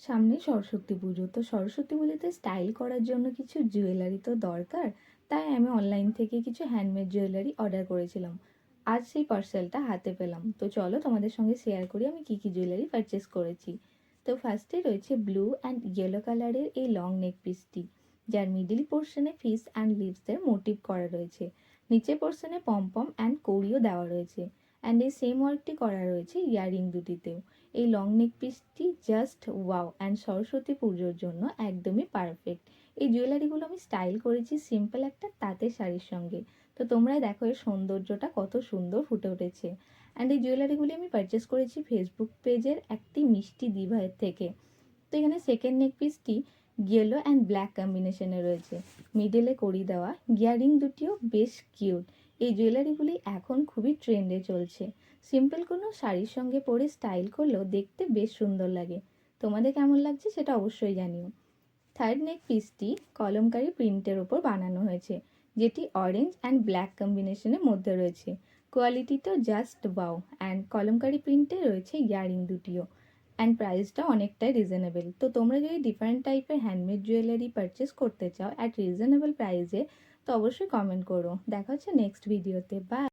সামনে সরস্বতী পুজো, তো সরস্বতী পুজোতে স্টাইল করার জন্য কিছু জুয়েলারি তো দরকার। তাই আমি অনলাইন থেকে কিছু হ্যান্ডমেড জুয়েলারি অর্ডার করেছিলাম। আজ সেই পার্সেলটা হাতে পেলাম, তো চলো তোমাদের সঙ্গে শেয়ার করি আমি কি কি জুয়েলারি পারচেস করেছি। তো ফার্স্টে রয়েছে ব্লু অ্যান্ড ইয়েলো কালারের এই লং নেক পিসটি, যার মিডিল পোর্শনে ফিশ অ্যান্ড লিভসের মোটিভ করা রয়েছে। নিচে পোর্শনে পমপম অ্যান্ড কৌড়িও দেওয়া রয়েছে, অ্যান্ড এই সেম ওয়ার্কটি করা রয়েছে ইয়াররিং দুটিতেও। এই লং নেক পিসটি জাস্ট ওয়াও, অ্যান্ড সরস্বতী পুজোর জন্য একদমই পারফেক্ট। এই জুয়েলারিগুলো আমি স্টাইল করেছি সিম্পল একটা তাঁতের শাড়ির সঙ্গে। তো তোমরাই দেখো এর সৌন্দর্যটা কত সুন্দর ফুটে উঠেছে। অ্যান্ড এই জুয়েলারিগুলি আমি পারচেস করেছি ফেসবুক পেজের একটি মিষ্টি দিভাইয়ের থেকে। তো এখানে সেকেন্ড নেক পিসটি ইয়েলো অ্যান্ড ব্ল্যাক কম্বিনেশনে রয়েছে, মিডলে কড়ি দেওয়া। ইয়াররিং দুটিও বেশ কিউট। এই জুয়েলারিগুলি এখন খুবই ট্রেন্ডে চলছে। সিম্পল কোনো শাড়ির সঙ্গে পরে স্টাইল করলেও দেখতে বেশ সুন্দর লাগে। তোমাদের কেমন লাগছে সেটা অবশ্যই জানিও। থার্ড নেক পিসটি কলমকারি প্রিন্টের ওপর বানানো হয়েছে, যেটি অরেঞ্জ অ্যান্ড ব্ল্যাক কম্বিনেশনের মধ্যে রয়েছে। কোয়ালিটিটাও জাস্ট ওয়াও, অ্যান্ড কলমকারি প্রিন্টে রয়েছে ইয়াররিং দুটিও, অ্যান্ড প্রাইসটা অনেকটাই রিজনেবল। তো তোমরা যদি ডিফারেন্ট টাইপের হ্যান্ডমেড জুয়েলারি পারচেস করতে চাও অ্যাট রিজনেবল প্রাইসে, তো অবশ্যই কমেন্ট করো। দেখা হচ্ছে নেক্সট ভিডিওতে। বাই।